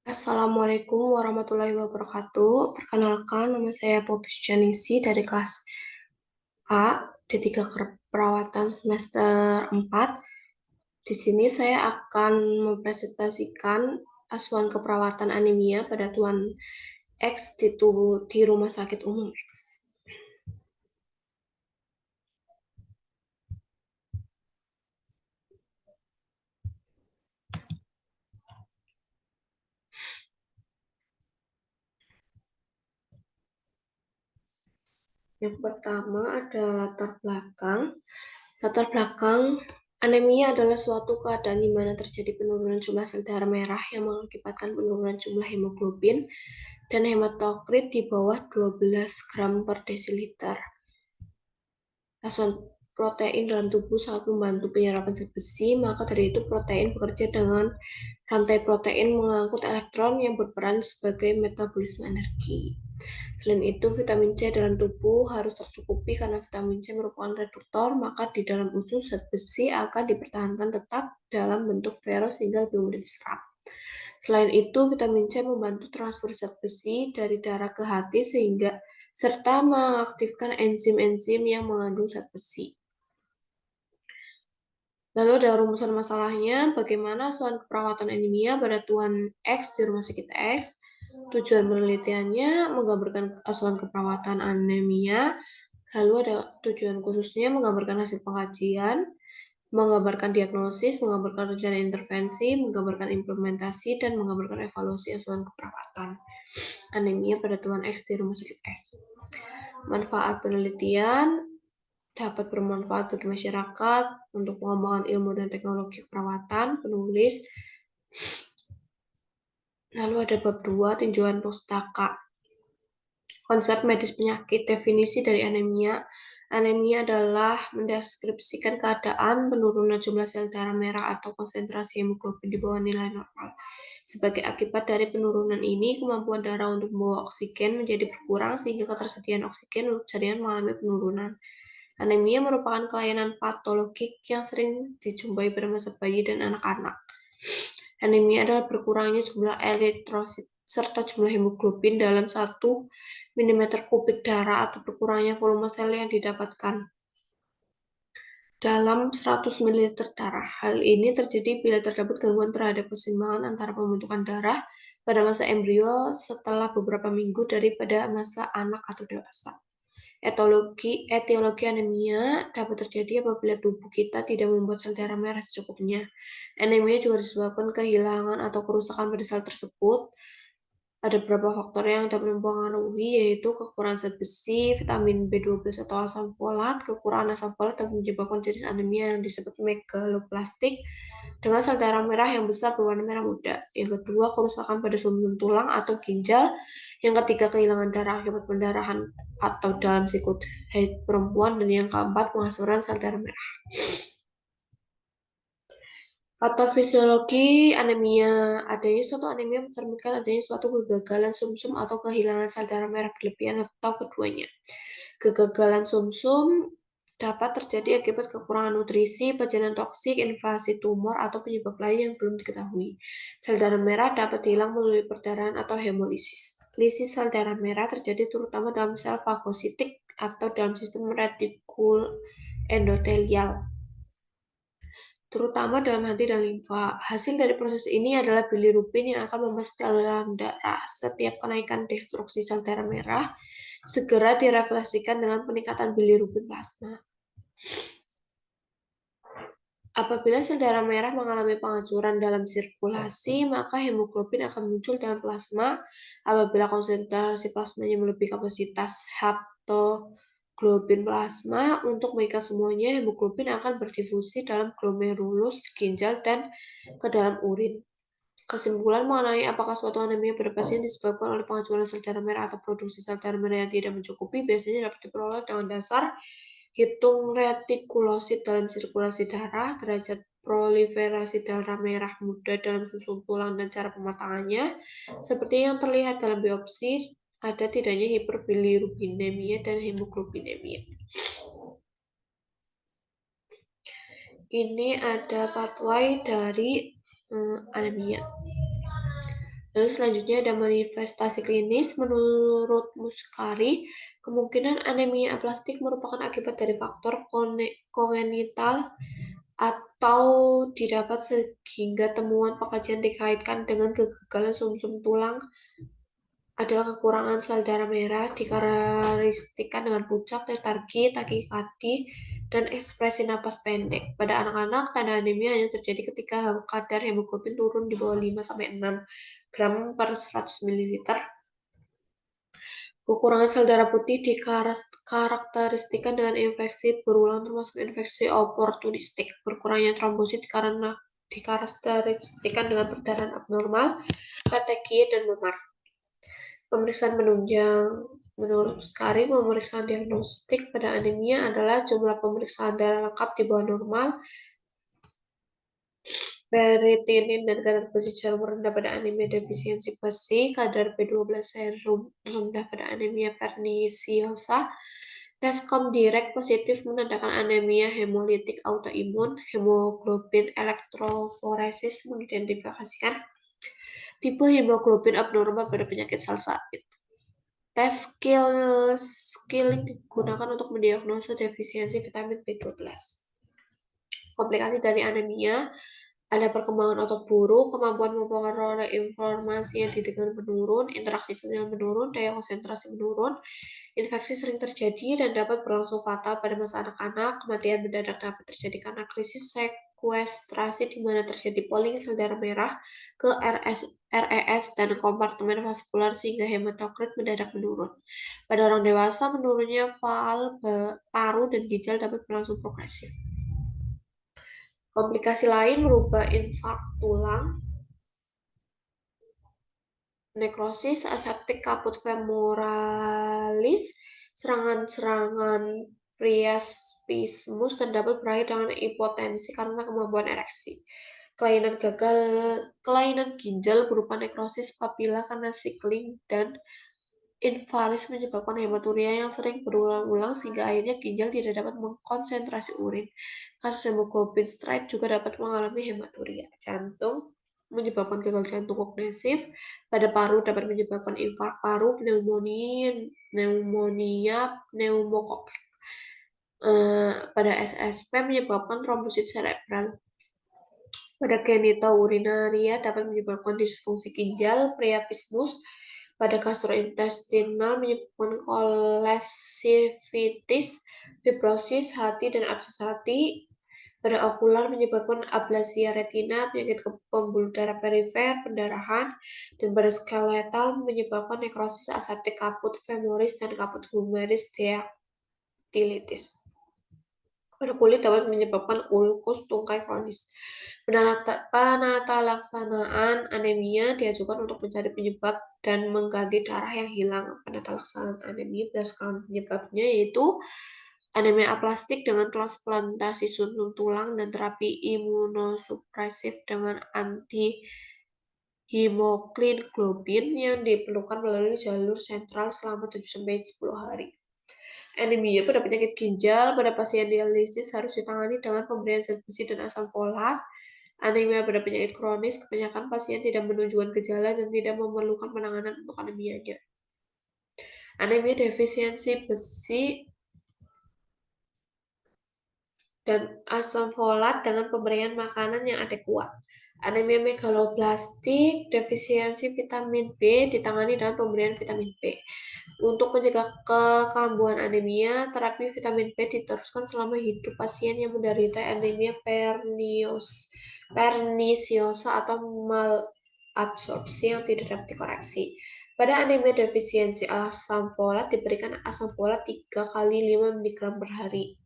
Assalamualaikum warahmatullahi wabarakatuh. Perkenalkan, nama saya Popis Janisi dari kelas A, D3 Keperawatan semester 4. Di sini saya akan mempresentasikan asuhan keperawatan anemia pada Tuan X di Rumah Sakit Umum X. Yang pertama ada latar belakang. Latar belakang anemia adalah suatu keadaan di mana terjadi penurunan jumlah sel darah merah yang mengakibatkan penurunan jumlah hemoglobin dan hematokrit di bawah 12 gram per desiliter. Asuhan protein dalam tubuh sangat membantu penyerapan zat besi, maka dari itu protein bekerja dengan rantai protein mengangkut elektron yang berperan sebagai metabolisme energi. Selain itu, vitamin C dalam tubuh harus tercukupi karena vitamin C merupakan reduktor, maka di dalam usus zat besi akan dipertahankan tetap dalam bentuk ferro sehingga lebih mudah diserap. Selain itu, vitamin C membantu transfer zat besi dari darah ke hati serta mengaktifkan enzim-enzim yang mengandung zat besi. Lalu ada rumusan masalahnya, bagaimana asuhan keperawatan anemia pada Tuan X di Rumah Sakit X. Tujuan penelitiannya menggambarkan asuhan keperawatan anemia, lalu ada tujuan khususnya menggambarkan hasil pengkajian, menggambarkan diagnosis, menggambarkan rencana intervensi, menggambarkan implementasi, dan menggambarkan evaluasi asuhan keperawatan anemia pada Tuan X di Rumah Sakit X. Manfaat penelitian dapat bermanfaat bagi masyarakat untuk pengembangan ilmu dan teknologi keperawatan, penulis. Lalu ada bab 2, tinjauan pustaka. Konsep medis penyakit, definisi dari anemia. Anemia adalah mendeskripsikan keadaan penurunan jumlah sel darah merah atau konsentrasi hemoglobin di bawah nilai normal. Sebagai akibat dari penurunan ini, kemampuan darah untuk membawa oksigen menjadi berkurang sehingga ketersediaan oksigen untuk jaringan mengalami penurunan. Anemia merupakan kelainan patologik yang sering dijumpai pada masa bayi dan anak-anak. Anemia adalah berkurangnya jumlah eritrosit serta jumlah hemoglobin dalam 1 mm kubik darah atau berkurangnya volume sel yang didapatkan dalam 100 ml darah. Hal ini terjadi bila terdapat gangguan terhadap keseimbangan antara pembentukan darah pada masa embrio setelah beberapa minggu daripada masa anak atau dewasa. Etiologi anemia dapat terjadi apabila tubuh kita tidak membuat sel darah merah secukupnya. Anemia juga disebabkan kehilangan atau kerusakan pada sel tersebut. Ada beberapa faktor yang dapat mempengaruhi, yaitu kekurangan zat besi, vitamin B12 atau asam folat. Kekurangan asam folat dapat menyebabkan jenis anemia yang disebut megaloblastik dengan sel darah merah yang besar berwarna merah muda. Yang kedua, kerusakan pada sumsum tulang atau ginjal. Yang ketiga, kehilangan darah akibat pendarahan atau dalam siklus haid perempuan. Dan yang keempat, pengasuran sel darah merah. Patofisiologi anemia. Adanya suatu anemia mencerminkan adanya suatu kegagalan sumsum atau kehilangan sel darah merah berlebihan atau keduanya. Kegagalan sumsum dapat terjadi akibat kekurangan nutrisi, pajanan toksik, invasi tumor, atau penyebab lain yang belum diketahui. Sel darah merah dapat hilang melalui perdarahan atau hemolisis. Lisis sel darah merah terjadi terutama dalam sel fagositik atau dalam sistem retikul endotelial, terutama dalam hati dan limfa. Hasil dari proses ini adalah bilirubin yang akan masuk ke dalam darah. Setiap kenaikan destruksi sel darah merah segera direfleksikan dengan peningkatan bilirubin plasma. Apabila sel darah merah mengalami penghancuran dalam sirkulasi, maka hemoglobin akan muncul dalam plasma. Apabila konsentrasi plasmanya melebihi kapasitas haptoglobin plasma untuk mengikat semuanya, hemoglobin akan berdifusi dalam glomerulus ginjal dan ke dalam urin. Kesimpulan mengenai apakah suatu anemia pada pasien disebabkan oleh penghancuran sel darah merah atau produksi sel darah merah yang tidak mencukupi biasanya dapat diperoleh dengan dasar hitung retikulosit dalam sirkulasi darah, derajat proliferasi darah merah muda dalam susun tulang, dan cara pematangannya. Seperti yang terlihat dalam biopsi, ada tidaknya hiperbilirubinemia dan hemoglobinemia. Ini ada pathway dari anemia. Lalu selanjutnya ada manifestasi klinis. Menurut Muskari, kemungkinan anemia aplastik merupakan akibat dari faktor kongenital atau didapat sehingga temuan pengkajian dikaitkan dengan kegagalan sumsum tulang adalah kekurangan sel darah merah, dikarakteristikan dengan pucat, letargi, takikardie, dan ekspresi napas pendek. Pada anak-anak, tanda anemia hanya terjadi ketika kadar hemoglobin turun di bawah 5-6 gram per 100 ml. Kekurangan sel darah putih dikarakteristikan dengan infeksi berulang termasuk infeksi oportunistik. Berkurangnya trombosit karena dikarakteristikan dengan perdarahan abnormal, petekia, dan memar. Pemeriksaan penunjang. Menurut Muskari, pemeriksaan diagnostik pada anemia adalah jumlah pemeriksaan darah lengkap di bawah normal, ferritinin dan kadar besi serum rendah pada anemia defisiensi besi, kadar B12 serum rendah pada anemia pernisiosa. Tes Comdirect positif menandakan anemia hemolitik autoimun. Hemoglobin elektroforesis mengidentifikasikan tipe hemoglobin abnormal pada penyakit salsalit. Tes Skilling digunakan untuk mendiagnosa defisiensi vitamin B12. Komplikasi dari anemia ada perkembangan otot buruk, kemampuan memperoleh informasi yang didengar menurun, interaksi sosial menurun, daya konsentrasi menurun, infeksi sering terjadi dan dapat berlangsung fatal pada masa anak-anak. Kematian mendadak dapat terjadi karena krisis sekuestrasi di mana terjadi pooling sel darah merah ke RES dan kompartemen vaskular sehingga hematokrit mendadak menurun. Pada orang dewasa, menurunnya valv paru dan ginjal dapat berlangsung progresif. Komplikasi lain berupa infark tulang, nekrosis, aseptik kaput femoralis, serangan-serangan priapismus, dan dapat berakhir dengan hipotensi karena kemampuan ereksi. Kelainan ginjal berupa nekrosis papila karena sikling dan invalis menyebabkan hematuria yang sering berulang-ulang sehingga akhirnya ginjal tidak dapat mengkonsentrasi urin. Kasus hemoglobin stride juga dapat mengalami hematuria. Jantung menyebabkan gagal jantung kognitif. Pada paru dapat menyebabkan infark paru, pneumonia pneumokok. Pada SSP menyebabkan trombosit cerebral. Pada genitourinaria dapat menyebabkan disfungsi ginjal, priapismus. Pada gastrointestinal menyebabkan kolesivitis, fibrosis hati dan abses hati. Pada okular menyebabkan ablasia retina, penyakit pembuluh darah perifer, pendarahan, dan pada skeletal menyebabkan nekrosis aseptik kaput femoris dan kaput humerus dactylitis. Pada kulit dapat menyebabkan ulkus tungkai kronis. Penata laksanaan anemia diajukan untuk mencari penyebab dan mengganti darah yang hilang. Penata laksanaan anemia berdasarkan penyebabnya yaitu anemia aplastik dengan transplantasi sumsum tulang dan terapi imunosupresif dengan antihemoglobin globin yang diperlukan melalui jalur sentral selama 7-10 hari. Anemia pada penyakit ginjal pada pasien dialisis harus ditangani dengan pemberian zat besi dan asam folat. Anemia pada penyakit kronis, kebanyakan pasien tidak menunjukkan gejala dan tidak memerlukan penanganan untuk anemianya. Anemia defisiensi besi dan asam folat dengan pemberian makanan yang adekuat. Anemia megaloblastik, defisiensi vitamin B ditangani dengan pemberian vitamin B. Untuk mencegah kekambuhan anemia, terapi vitamin B diteruskan selama hidup pasien yang menderita anemia pernisiosa atau malabsorpsi yang tidak dapat dikoreksi. Pada anemia defisiensi asam folat diberikan asam folat 3x5 mg per hari.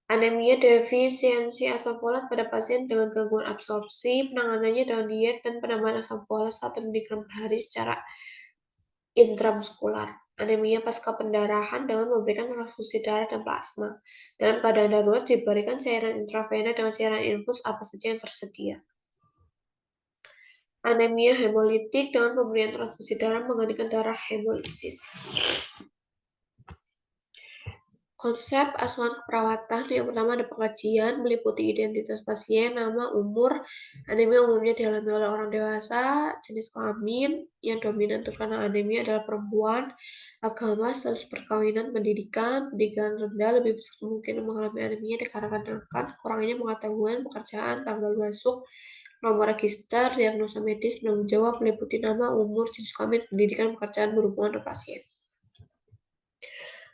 Anemia defisiensi asam folat pada pasien dengan gangguan absorpsi, penanganannya dengan diet dan penambahan asam folat 1 mg per hari secara intramuskular. Anemia pasca pendarahan dengan memberikan transfusi darah dan plasma. Dalam keadaan darurat diberikan cairan intravena dengan cairan infus apa saja yang tersedia. Anemia hemolitik dengan pemberian transfusi darah menggantikan darah hemolisis. Konsep asuhan keperawatan yang pertama ada pengajian, meliputi identitas pasien, nama, umur. Anemia umumnya dialami oleh orang dewasa, jenis kelamin yang dominan terkena anemia adalah perempuan, agama, status perkawinan, pendidikan rendah lebih besar kemungkinan mengalami anemia dikarenakan kurangnya pengetahuan, pekerjaan, tanggal masuk, nomor register, diagnosa medis, penanggung jawab, meliputi nama, umur, jenis kelamin, pendidikan, pekerjaan berhubungan dengan pasien.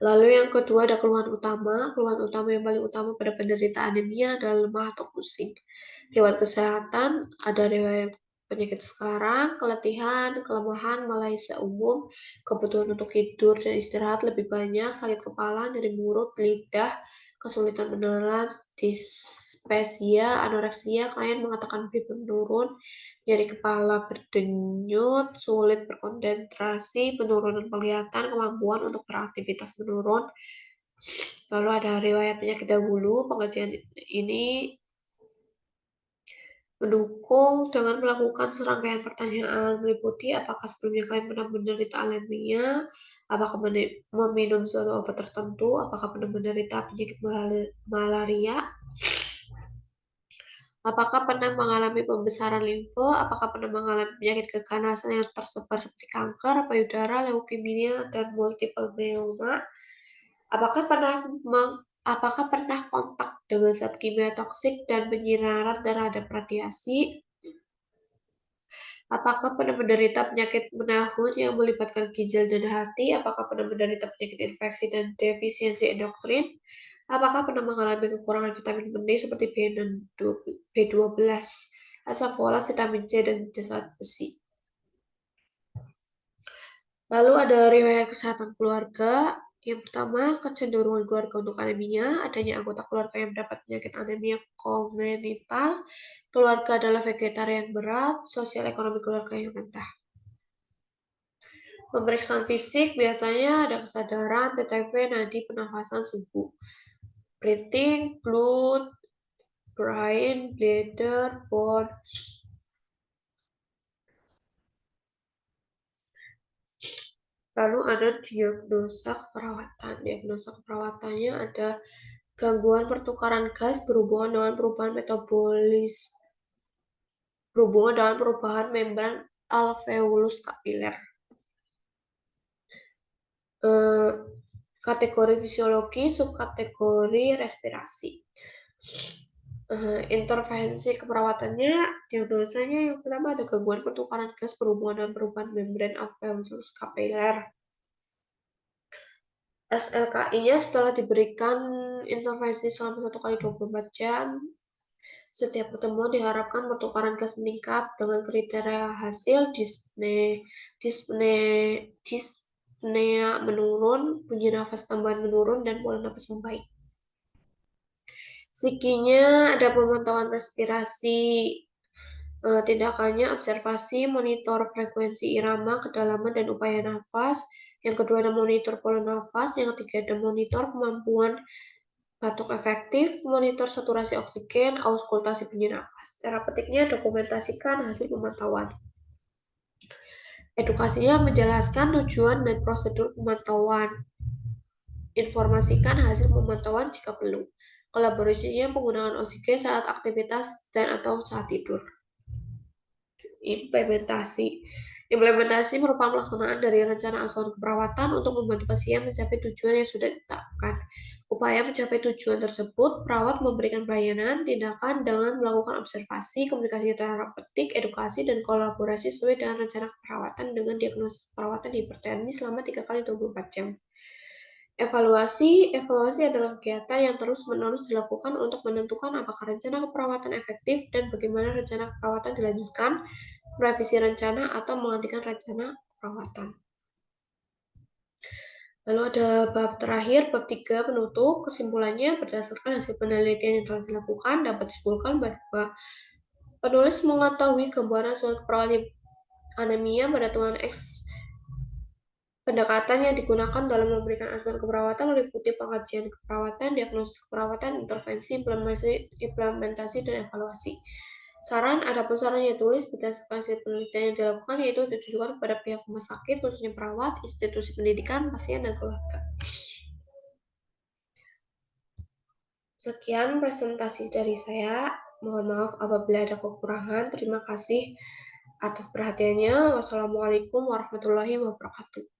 Lalu yang kedua ada keluhan utama. Keluhan utama yang paling utama pada penderita anemia adalah lemah atau pusing. Riwayat kesehatan, ada riwayat penyakit sekarang, keletihan, kelemahan, malaise umum, kebutuhan untuk tidur dan istirahat lebih banyak, sakit kepala, nyeri mulut, lidah, kesulitan menelan, dispepsia, anoreksia, klien mengatakan BB menurun, nyeri kepala berdenyut, sulit berkonsentrasi, penurunan penglihatan, kemampuan untuk beraktivitas menurun. Lalu ada riwayat penyakit dahulu. Pengajian ini mendukung dengan melakukan serangkaian pertanyaan meliputi apakah sebelumnya kalian pernah menderita anemia, apakah meminum suatu obat tertentu, apakah pernah menderita penyakit malaria, apakah pernah mengalami pembesaran limfe, apakah pernah mengalami penyakit keganasan yang tersebar seperti kanker, payudara, leukemia, dan multiple myeloma, apakah pernah kontak dengan zat kimia toksik dan penyinaran terhadap radiasi, apakah pernah menderita penyakit menahun yang melibatkan ginjal dan hati? Apakah pernah menderita penyakit infeksi dan defisiensi endokrin? Apakah pernah mengalami kekurangan vitamin penting seperti B12, asam folat, vitamin C, dan zat besi? Lalu ada riwayat kesehatan keluarga. Yang pertama, kecenderungan keluarga untuk anemia, adanya anggota keluarga yang mendapat penyakit anemia kongenital, keluarga adalah vegetarian berat, sosial ekonomi keluarga yang rendah. Pemeriksaan fisik biasanya ada kesadaran, TTP, nadi, pernafasan, suhu, breathing, blood, brain, bladder, bone. Lalu ada diagnosa keperawatan. Diagnosa keperawatannya ada gangguan pertukaran gas berhubungan dengan perubahan metabolis, berhubungan dengan perubahan membran alveolus kapiler. Kategori fisiologi, subkategori respirasi. Intervensi keperawatannya, diagnosanya yang pertama ada gangguan pertukaran gas berhubungan dengan perubahan membran alveolus kapiler. SLKI-nya setelah diberikan intervensi selama 1 kali 24 jam, setiap pertemuan diharapkan pertukaran gas meningkat dengan kriteria hasil dyspnea menurun, bunyi nafas tambahan menurun, dan pola nafas membaik. Psikinya ada pemantauan respirasi, tindakannya observasi, monitor frekuensi irama, kedalaman, dan upaya nafas. Yang kedua ada monitor pola nafas, yang ketiga ada monitor kemampuan batuk efektif, monitor saturasi oksigen, auskultasi bunyi nafas. Cara petiknya dokumentasikan hasil pemantauan. Edukasinya menjelaskan tujuan dan prosedur pemantauan. Informasikan hasil pemantauan jika perlu. Kolaborasinya penggunaan oksigen saat aktivitas dan atau saat tidur. Implementasi merupakan pelaksanaan dari rencana asuhan keperawatan untuk membantu pasien mencapai tujuan yang sudah ditetapkan. Upaya mencapai tujuan tersebut, perawat memberikan pelayanan, tindakan dengan melakukan observasi, komunikasi terapeutik, edukasi, dan kolaborasi sesuai dengan rencana keperawatan dengan diagnosis perawatan hipertermi selama 3 kali 24 jam. Evaluasi adalah kegiatan yang terus-menerus dilakukan untuk menentukan apakah rencana keperawatan efektif dan bagaimana rencana keperawatan dilanjutkan, merevisi rencana, atau menghentikan rencana keperawatan. Lalu ada bab terakhir, bab 3 penutup. Kesimpulannya, berdasarkan hasil penelitian yang telah dilakukan, dapat disimpulkan bahwa penulis mengetahui gambaran soal keperawatan anemia pada Tuan X. Pendekatan yang digunakan dalam memberikan asuhan keperawatan meliputi pengkajian keperawatan, diagnosis keperawatan, intervensi, implementasi, dan evaluasi. Adapun saran yang tulis berdasarkan hasil penelitian yang dilakukan yaitu ditujukan kepada pihak rumah sakit, khususnya perawat, institusi pendidikan, pasien, dan keluarga. Sekian presentasi dari saya. Mohon maaf apabila ada kekurangan. Terima kasih atas perhatiannya. Wassalamualaikum warahmatullahi wabarakatuh.